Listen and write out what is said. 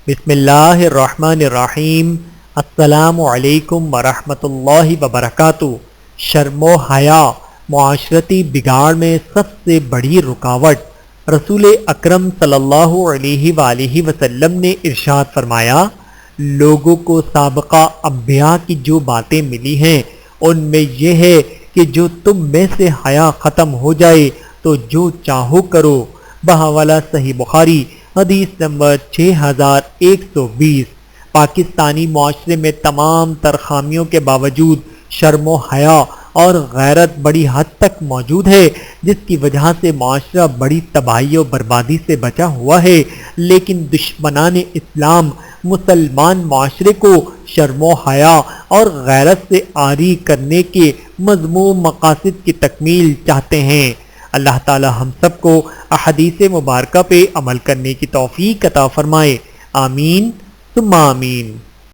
بسم اللہ الرحمن الرحیم۔ السلام علیکم ورحمۃ اللہ وبرکاتہ۔ شرم و حیا معاشرتی بگاڑ میں سب سے بڑی رکاوٹ۔ رسول اکرم صلی اللہ علیہ وآلہ وسلم نے ارشاد فرمایا، لوگوں کو سابقہ انبیاء کی جو باتیں ملی ہیں ان میں یہ ہے کہ جو تم میں سے حیا ختم ہو جائے تو جو چاہو کرو۔ بحوالہ صحیح بخاری، حدیث نمبر 6120۔ پاکستانی معاشرے میں تمام تر خامیوں کے باوجود شرم و حیا اور غیرت بڑی حد تک موجود ہے، جس کی وجہ سے معاشرہ بڑی تباہی و بربادی سے بچا ہوا ہے۔ لیکن دشمنان اسلام مسلمان معاشرے کو شرم و حیا اور غیرت سے عاری کرنے کے مذموم مقاصد کی تکمیل چاہتے ہیں۔ اللہ تعالی ہم سب کو احادیث مبارکہ پہ عمل کرنے کی توفیق عطا فرمائے، آمین ثم آمین۔